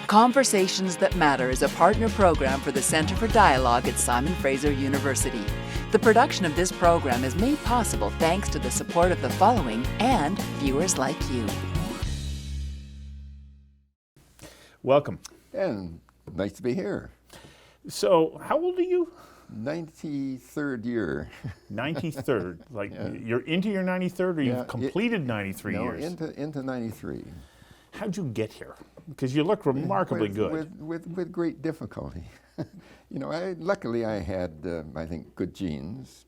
Conversations That Matter is a partner program for the Centre for Dialogue at Simon Fraser University. The production of this program is made possible thanks to the support of the following and viewers like you. Welcome. And nice to be here. So, how old are you? 93rd year. 93rd. Like, you're into your 93rd, or you've completed 93 years? No, into 93. How'd you get here? Because you look remarkably good. With great difficulty. You know, luckily I had, I think, good genes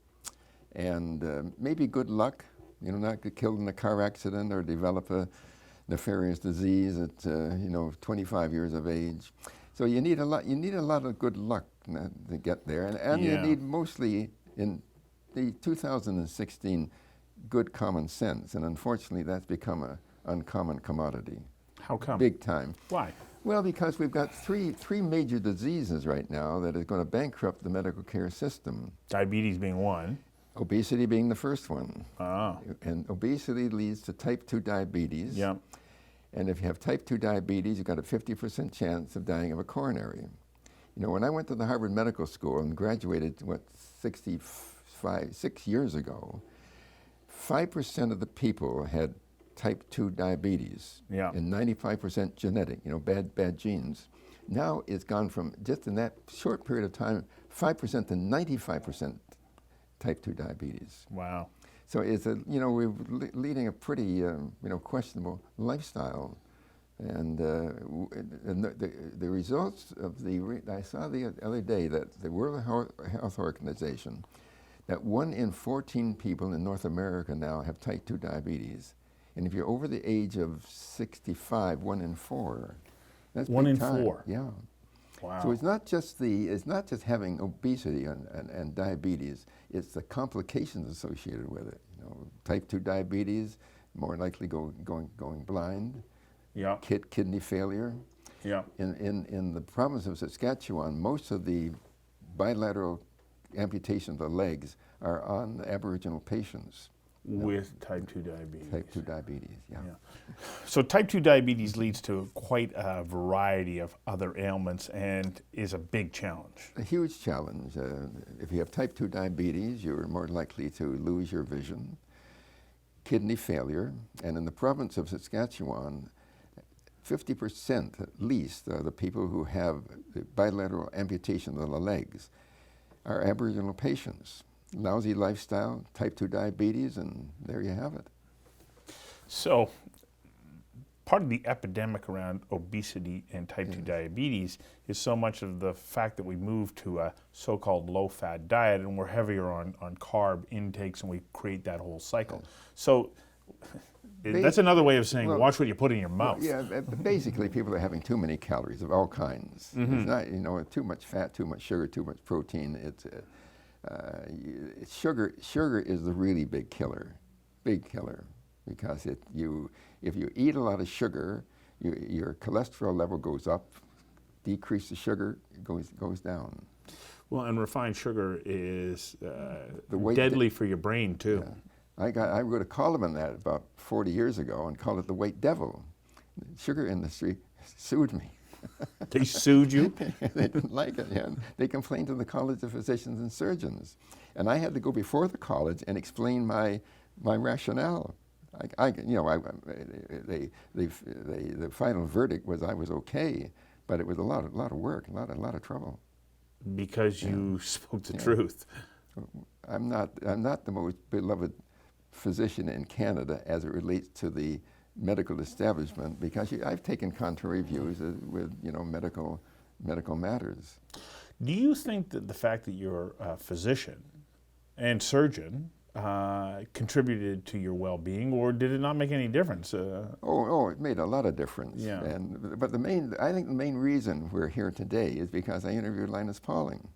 and maybe good luck. You know, not get killed in a car accident or develop a nefarious disease at 25 years of age. So you need a lot of good luck to get there, and you need mostly in the 2016 good common sense, and unfortunately that's become an uncommon commodity. How come? Big time. Why? Well, because we've got three major diseases right now that is going to bankrupt the medical care system. Diabetes being one. Obesity being the first one. Ah. And obesity leads to type 2 diabetes. Yeah. And if you have type 2 diabetes, you've got a 50% chance of dying of a coronary. You know, when I went to the Harvard Medical School and graduated, 6 years ago, 5% of the people had type 2 diabetes, and 95% genetic, bad genes. Now it's gone from, just in that short period of time, 5% to 95% type 2 diabetes. Wow. So it's we're leading a pretty, questionable lifestyle. And the results of I saw the other day that the World Health Organization, that 1 in 14 people in North America now have type 2 diabetes. And if you're over the age of 65, 1 in 4. That's 1 in big time. 4. Yeah. Wow. So it's not just having obesity and diabetes. It's the complications associated with it. You know, type 2 diabetes, more likely going blind. Yeah. Kidney failure. Yeah. In the province of Saskatchewan, most of the bilateral amputation of the legs are on Aboriginal patients. With type 2 diabetes. Type 2 diabetes, yeah. So type 2 diabetes leads to quite a variety of other ailments and is a big challenge. A huge challenge. If you have type 2 diabetes, you're more likely to lose your vision, kidney failure, and in the province of Saskatchewan, 50% at least of the people who have the bilateral amputation of the legs are Aboriginal patients. Lousy lifestyle, type 2 diabetes, and there you have it. So, part of the epidemic around obesity and type 2 diabetes is so much of the fact that we moved to a so-called low-fat diet and we're heavier on carb intakes, and we create that whole cycle. So, that's another way of saying watch what you put in your mouth. Basically people are having too many calories of all kinds. Mm-hmm. It's not, too much fat, too much sugar, too much protein. Sugar is the really big killer, because if you eat a lot of sugar, your cholesterol level goes up. Decrease the sugar, goes down. Well, and refined sugar is deadly for your brain too. Yeah. I wrote a column on that about 40 years ago and called it the white devil. The sugar industry sued me. They sued you? They didn't like it, and they complained to the College of Physicians and Surgeons. And I had to go before the college and explain my rationale. The final verdict was I was okay, but it was a lot of work, a lot of trouble. Because you spoke the truth. I'm not the most beloved physician in Canada as it relates to the medical establishment, because I've taken contrary views with medical matters. Do you think that the fact that you're a physician and surgeon contributed to your well-being, or did it not make any difference? It made a lot of difference. Yeah. But I think the main reason we're here today is because I interviewed Linus Pauling.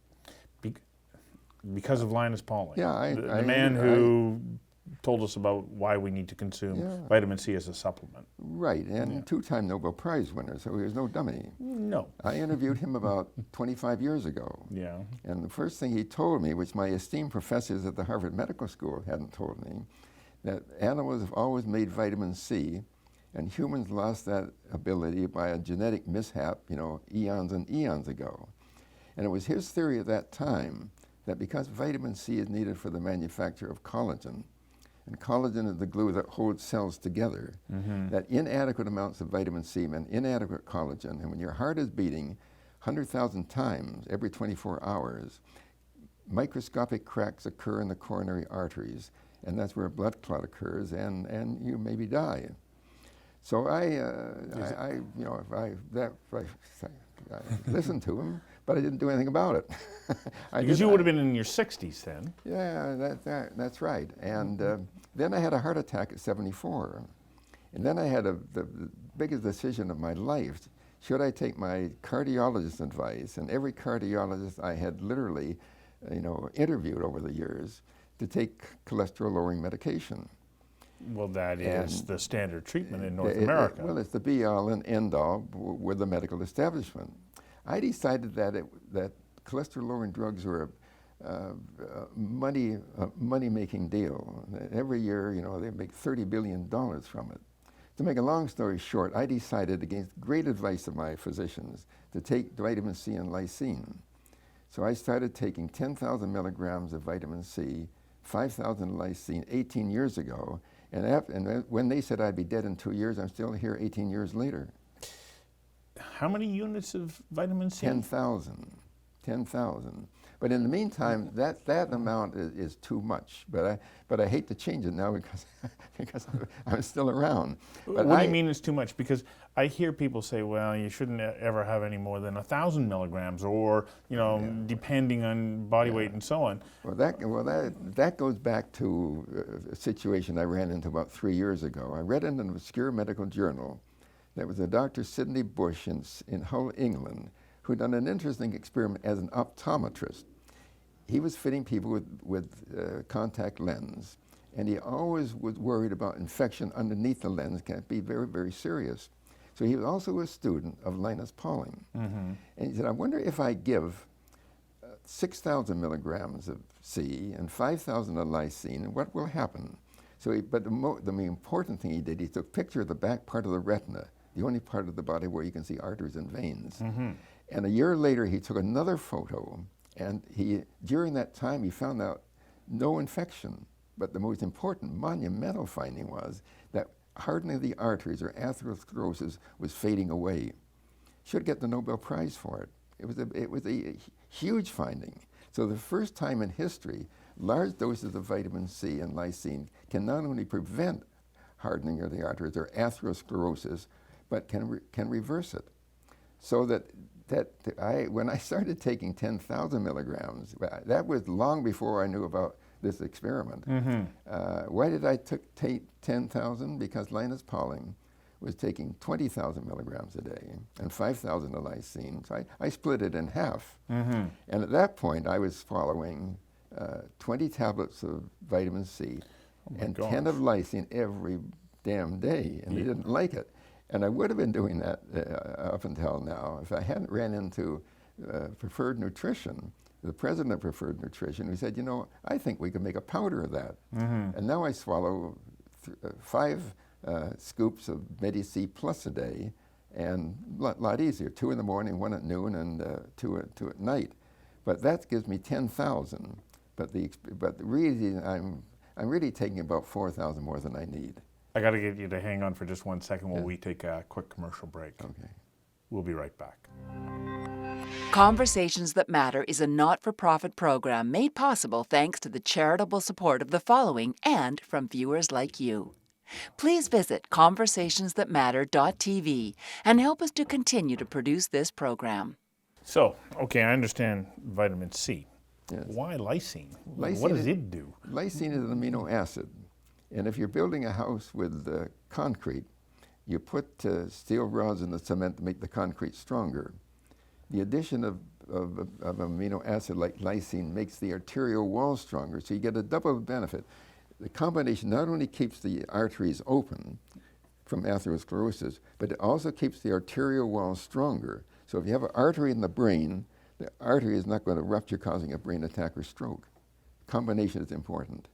Because of Linus Pauling? Yeah, the man who told us about why we need to consume vitamin C as a supplement. Right, and two-time Nobel Prize winner, so he was no dummy. No. I interviewed him about 25 years ago. Yeah. And the first thing he told me, which my esteemed professors at the Harvard Medical School hadn't told me, that animals have always made vitamin C And humans lost that ability by a genetic mishap, eons and eons ago. And it was his theory at that time that because vitamin C is needed for the manufacture of collagen, and collagen is the glue that holds cells together, that inadequate amounts of vitamin C meant inadequate collagen. And when your heart is beating 100,000 times every 24 hours, microscopic cracks occur in the coronary arteries, and that's where a blood clot occurs, and you maybe die. So I listened to him, but I didn't do anything about it. Because you would have been in your 60s then. Yeah, that's right. And then I had a heart attack at 74. And then I had the biggest decision of my life. Should I take my cardiologist's advice? And every cardiologist I had literally, interviewed over the years to take cholesterol-lowering medication. Well, that is the standard treatment in North America. Well, it's the be-all and end-all with the medical establishment. I decided that cholesterol-lowering drugs were a money-making deal. Every year, they make $30 billion from it. To make a long story short, I decided, against great advice of my physicians, to take vitamin C and lysine. So I started taking 10,000 milligrams of vitamin C, 5,000 lysine 18 years ago, and when they said I'd be dead in 2 years, I'm still here 18 years later. How many units of vitamin C? 10,000. 10,000. But in the meantime, that amount is too much. But I hate to change it now because I'm still around. But what do you mean it's too much? Because I hear people say, well, you shouldn't ever have any more than 1,000 milligrams, or depending on body weight and so on. Well, that goes back to a situation I ran into about 3 years ago. I read in an obscure medical journal that was a Dr. Sidney Bush in Hull, England, who'd done an interesting experiment as an optometrist. He was fitting people with contact lens, and he always was worried about infection underneath the lens. Can be very, very serious. So he was also a student of Linus Pauling. And he said, I wonder if I give 6,000 milligrams of C and 5,000 of lysine, what will happen? So, but the important thing he did, he took a picture of the back part of the retina, the only part of the body where you can see arteries and veins. And a year later, he took another photo, and during that time, he found out no infection. But the most important, monumental finding was that hardening of the arteries, or atherosclerosis, was fading away. Should get the Nobel Prize for it. It was a huge finding. So the first time in history, large doses of vitamin C and lysine can not only prevent hardening of the arteries or atherosclerosis, but can reverse it. So when I started taking 10,000 milligrams, that was long before I knew about this experiment. Why did I take 10,000? Because Linus Pauling was taking 20,000 milligrams a day and 5,000 of lysine. So I split it in half. And at that point, I was following 20 tablets of vitamin C and 10 of lysine every damn day, and they didn't like it. And I would have been doing that up until now if I hadn't ran into Preferred Nutrition, the president of Preferred Nutrition, who said, I think we could make a powder of that. And now I swallow 5 scoops of Medi-C Plus a day, and a lot easier, 2 in the morning, 1 at noon, and 2 at night. But that gives me 10,000. But really, I'm really taking about 4,000 more than I need. I got to get you to hang on for just 1 second while we take a quick commercial break. Okay. We'll be right back. Conversations That Matter is a not-for-profit program made possible thanks to the charitable support of the following and from viewers like you. Please visit conversationsthatmatter.tv and help us to continue to produce this program. So, okay, I understand vitamin C. Yes. Why lysine? Lysine what does it do? Lysine is an amino acid. And if you're building a house with concrete, you put steel rods in the cement to make the concrete stronger. The addition of amino acid like lysine makes the arterial wall stronger, so you get a double benefit. The combination not only keeps the arteries open from atherosclerosis, but it also keeps the arterial wall stronger. So if you have an artery in the brain, the artery is not going to rupture, causing a brain attack or stroke. Combination is important.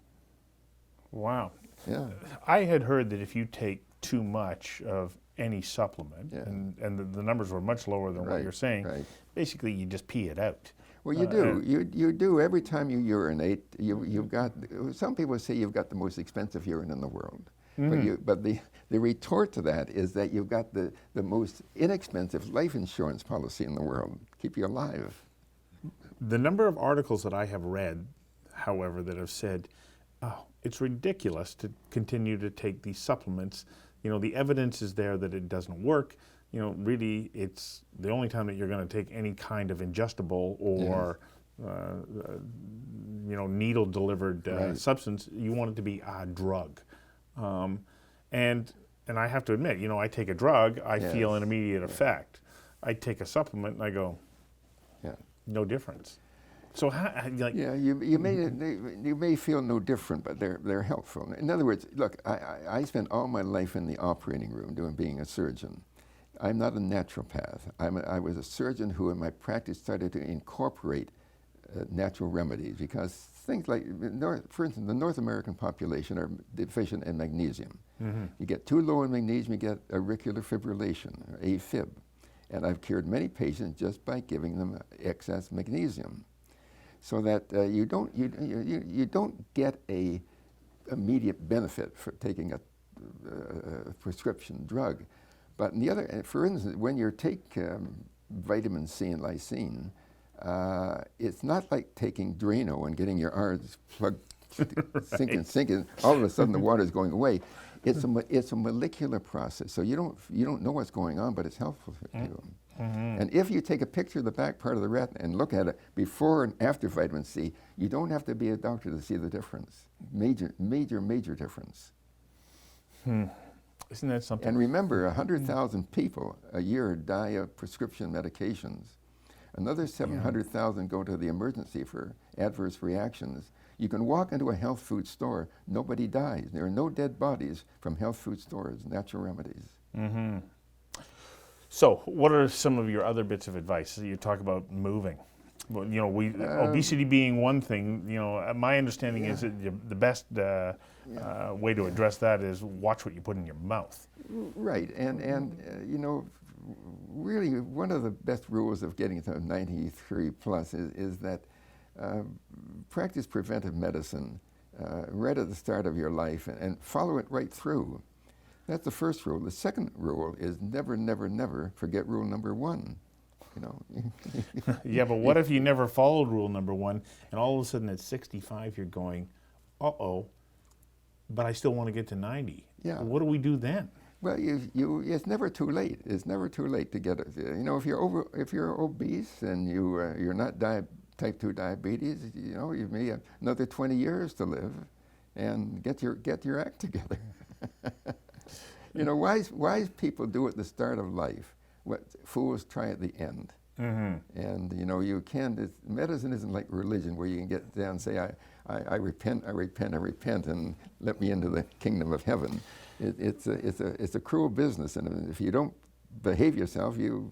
Wow. Yeah. I had heard that if you take too much of any supplement, Yeah. and the numbers were much lower than what Right, you're saying. right. Basically, you just pee it out. Well, you do. You do. Every time you urinate, you've got, some people say you've got the most expensive urine in the world. But the retort to that is that you've got the most inexpensive life insurance policy in the world. Keep you alive. The number of articles that I have read, however, that have said, oh, it's ridiculous to continue to take these supplements. You know, the evidence is there that it doesn't work. You know, really, it's the only time that you're going to take any kind of ingestible or, you know, needle-delivered substance. You want it to be a drug. And I have to admit, you know, I take a drug, I feel an immediate effect. I take a supplement, and I go, no difference. So how, like, you may feel no different, but they're helpful. In other words, look, I spent all my life in the operating room being a surgeon. I'm not a naturopath. I was a surgeon who, in my practice, started to incorporate natural remedies, because things like, for instance, the North American population are deficient in magnesium. You get too low in magnesium, you get auricular fibrillation, or AFib. And I've cured many patients just by giving them excess magnesium, so that you don't get a immediate benefit for taking a prescription drug. But on the other, for instance, when you take vitamin C and lysine, it's not like taking Drano and getting your arms plugged, sinking. All of a sudden, the water is going away. It's a molecular process, so you don't know what's going on, but it's helpful for you. And if you take a picture of the back part of the retina and look at it before and after vitamin C, you don't have to be a doctor to see the difference. Major difference. Isn't that something? And remember, 100,000 people a year die of prescription medications. Another 700,000 go to the emergency for adverse reactions. You can walk into a health food store, nobody dies. There are no dead bodies from health food stores, natural remedies. So, what are some of your other bits of advice? You talk about moving. Well, you know, obesity being one thing. You know, my understanding is that the best way to address that is watch what you put in your mouth. Right, and you know, really one of the best rules of getting to 93 plus is that practice preventive medicine right at the start of your life and follow it right through. That's the first rule. The second rule is never, never, never forget rule number one. You know. Yeah, but what if you never followed rule number one, and all of a sudden at 65 you're going, uh-oh, but I still want to get to 90. Yeah. What do we do then? Well, it's never too late. It's never too late to get it. You know, if you're obese and you're not type 2 diabetes, you know, you may have another 20 years to live, and get your act together. You know, wise people do at the start of life what fools try at the end. And you know, medicine isn't like religion where you can get down and say, I repent, and let me into the kingdom of heaven. It's a cruel business, and if you don't behave yourself, you're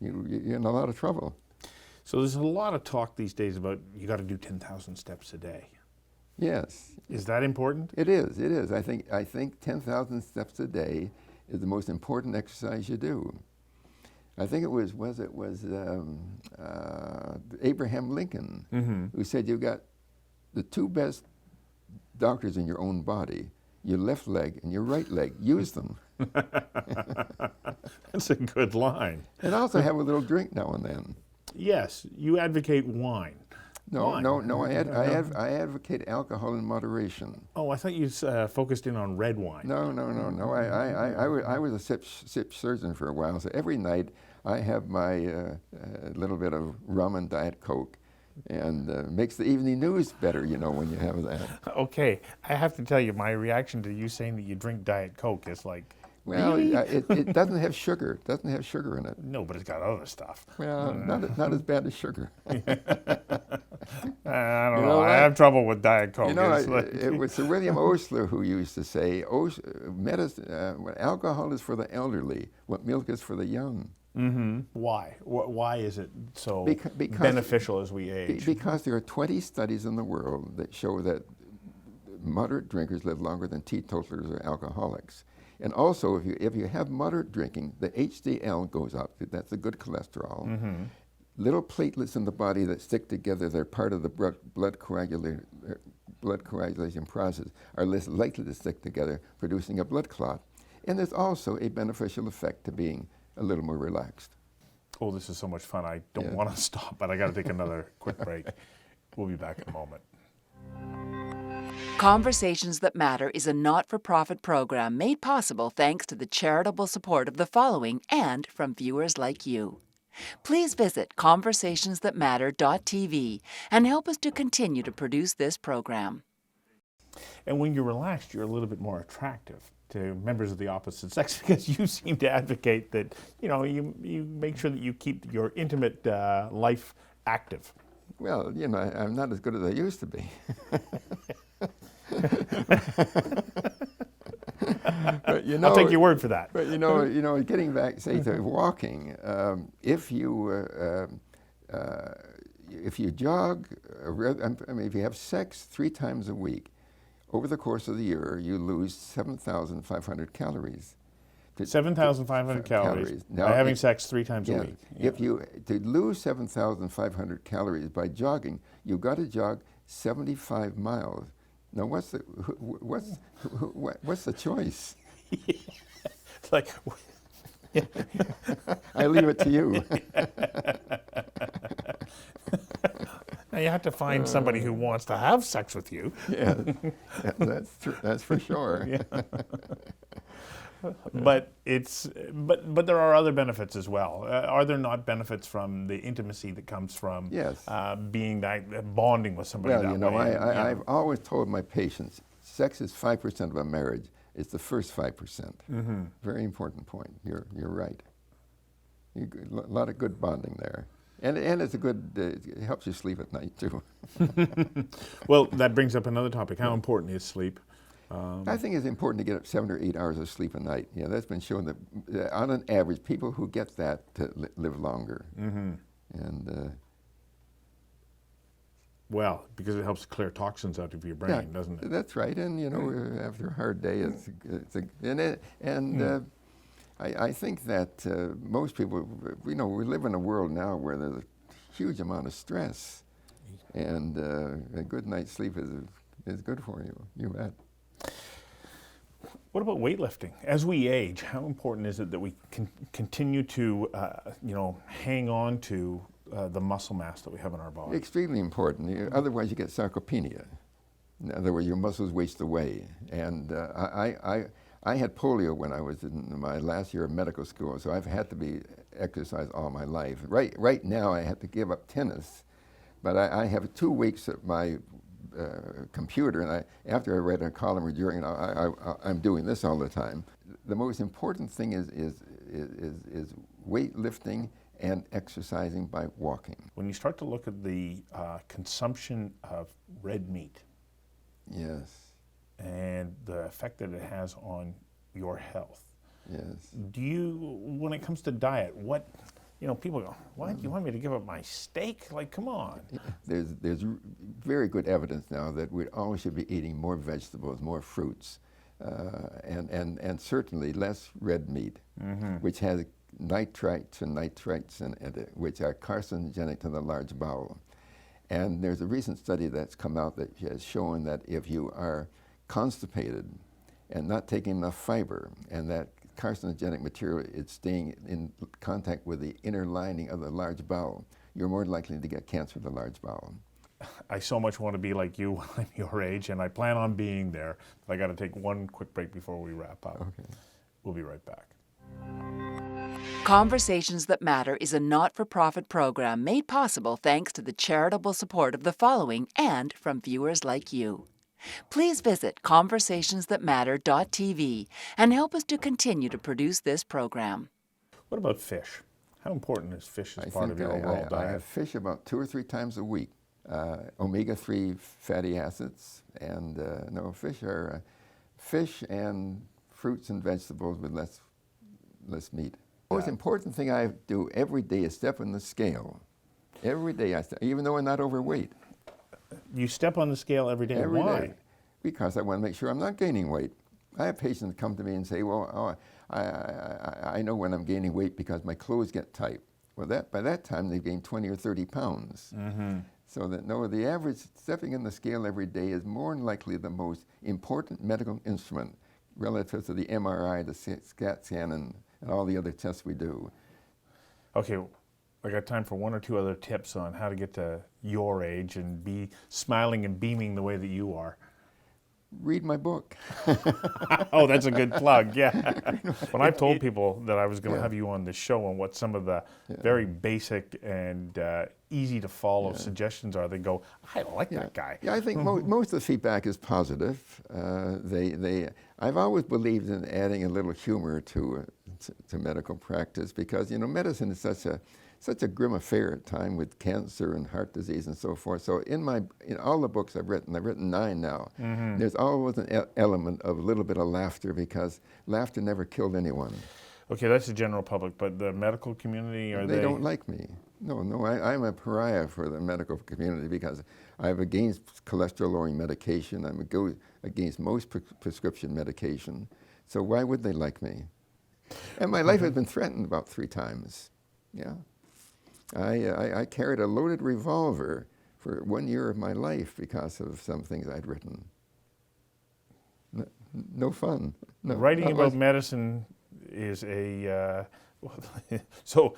in a lot of trouble. So there's a lot of talk these days about you got to do 10,000 steps a day. Yes. Is that important? It is. I think 10,000 steps a day is the most important exercise you do. I think it was Abraham Lincoln who said you've got the two best doctors in your own body, your left leg and your right leg. Use them. That's a good line. And also have a little drink now and then. Yes, you advocate wine. No. I advocate alcohol in moderation. Oh, I thought you focused in on red wine. No. I was a sip surgeon for a while, so every night I have my little bit of rum and Diet Coke, and makes the evening news better, you know, when you have that. Okay, I have to tell you, my reaction to you saying that you drink Diet Coke is like, well, really? It doesn't have sugar. It doesn't have sugar in it. No, but it's got other stuff. Well, not as bad as sugar. I don't know. I have trouble with Diet Coke. You know, it was Sir William Osler who used to say, alcohol is for the elderly, what milk is for the young. Why? Why is it so beneficial as we age? Because there are 20 studies in the world that show that moderate drinkers live longer than teetotalers or alcoholics. And also, if you have moderate drinking, the HDL goes up. That's a good cholesterol. Little platelets in the body that stick together, they're part of the blood coagulation process, are less likely to stick together, producing a blood clot. And there's also a beneficial effect to being a little more relaxed. Oh, this is so much fun. I don't want to stop, but I got to take another quick break. We'll be back in a moment. Conversations That Matter is a not-for-profit program made possible thanks to the charitable support of the following and from viewers like you. Please visit conversationsthatmatter.tv and help us to continue to produce this program. And when you're relaxed, you're a little bit more attractive to members of the opposite sex because you seem to advocate that, you make sure that you keep your intimate life active. Well, I'm not as good as I used to be. But, I'll take your word for that. But getting back, say, to walking, if you jog, if you have sex 3 times a week, over the course of the year, you lose 7,500 calories. 7,500 calories by having sex 3 times a week. Yeah. To lose 7,500 calories by jogging, you've got to jog 75 miles. Now, what's the choice? It's like, I leave it to you. Now you have to find somebody who wants to have sex with you. Yeah, that's true. That's for sure. Yeah. But there are other benefits as well. Are there not benefits from the intimacy that comes from bonding with somebody that way? I've always told my patients, sex is 5% of a marriage. It's the first 5%. Very important point. You're right. A lot of good bonding there. And it's a good, it helps you sleep at night too. Well, that brings up another topic. How important is sleep? I think it's important to get 7 or 8 hours of sleep a night. Yeah, that's been shown that on an average, people who get that live longer. And well, because it helps clear toxins out of your brain, doesn't it? That's right. And after a hard day, I think that most people, we live in a world now where there's a huge amount of stress, and a good night's sleep is good for you. You bet. What about weightlifting? As we age, how important is it that we continue to, hang on to the muscle mass that we have in our body? Extremely important. Otherwise, you get sarcopenia. In other words, your muscles waste away. And I had polio when I was in my last year of medical school, so I've had to be exercised all my life. Right now, I have to give up tennis, but I have 2 weeks at my computer, and after I read a column or during, I'm doing this all the time. The most important thing is weightlifting and exercising by walking. When you start to look at the consumption of red meat, yes, and the effect that it has on your health, yes, when it comes to diet, what? People go, what? You want me to give up my steak? Like, come on. There's very good evidence now that we always should be eating more vegetables, more fruits, and certainly less red meat, which has nitrites and which are carcinogenic to the large bowel. And there's a recent study that's come out that has shown that if you are constipated and not taking enough fiber, and that carcinogenic material is staying in contact with the inner lining of the large bowel, you're more likely to get cancer of the large bowel. I so much want to be like you when I'm your age, and I plan on being there. But I got to take one quick break before we wrap up. Okay. We'll be right back. Conversations That Matter is a not-for-profit program made possible thanks to the charitable support of the following and from viewers like you. Please visit conversationsthatmatter.tv and help us to continue to produce this program. What about fish? How important is fish as part of your overall diet? I have fish about 2 or 3 times a week. Omega-3 fatty acids, and fish and fruits and vegetables with less meat. The most important thing I do every day is step on the scale. Every day I step, even though I'm not overweight. You step on the scale every day. Why? Day. Because I want to make sure I'm not gaining weight. I have patients come to me and say, well, I know when I'm gaining weight because my clothes get tight. Well, by that time, they've gained 20 or 30 pounds. Mm-hmm. So that, no, the average stepping in the scale every day is more than likely the most important medical instrument relative to the MRI, the CAT scan, and all the other tests we do. Okay, I got time for one or two other tips on how to get to your age and be smiling and beaming the way that you are. Read my book. Oh, that's a good plug, yeah. When I told people that I was going to Yeah. have you on the show and what some of the very basic and easy to follow suggestions are, they go, I like that guy. Yeah, I think most of the feedback is positive. I've always believed in adding a little humor to medical practice because, you know, medicine is such a grim affair at times with cancer and heart disease and so forth. So in all the books I've written 9 now, there's always an element of a little bit of laughter because laughter never killed anyone. Okay, that's the general public, but the medical community, They don't like me. No, I'm a pariah for the medical community because I'm against cholesterol-lowering medication. I'm against most prescription medication. So why would they like me? And my life has been threatened about 3 times. Yeah. I carried a loaded revolver for 1 year of my life because of some things I'd written. No fun. No, writing about medicine is so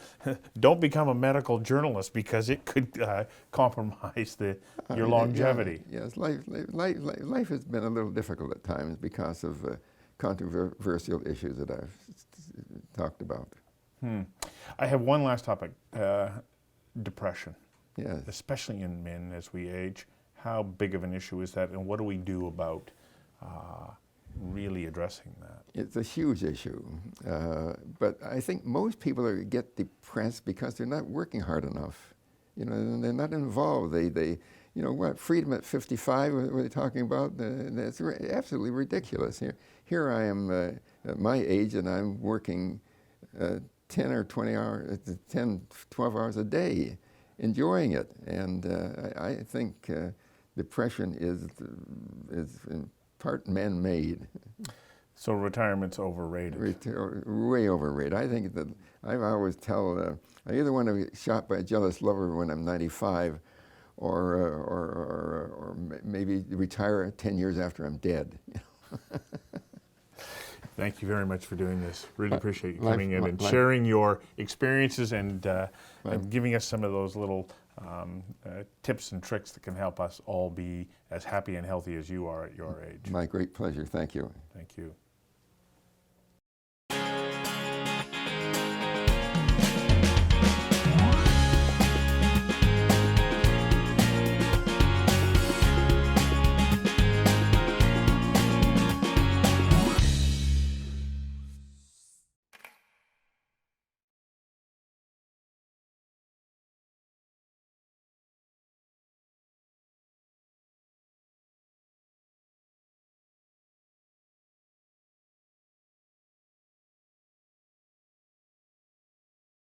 don't become a medical journalist because it could compromise your longevity. Yes, life has been a little difficult at times because of controversial issues that I've talked about. I have one last topic, depression. Yes. Especially in men as we age. How big of an issue is that, and what do we do about really addressing that? It's a huge issue, but I think most people get depressed because they're not working hard enough. You know, they're not involved. They you know what, freedom at 55, what are they talking about? That's absolutely ridiculous. Here I am at my age and I'm working 10 or 20 hours, 10, 12 hours a day, enjoying it. And I think depression is in part man-made. So retirement's overrated. Way overrated. I think that I always tell, I either want to be shot by a jealous lover when I'm 95 or maybe retire 10 years after I'm dead. Thank you very much for doing this. Really appreciate you coming in and sharing your experiences and giving us some of those little tips and tricks that can help us all be as happy and healthy as you are at your age. My great pleasure. Thank you. Thank you.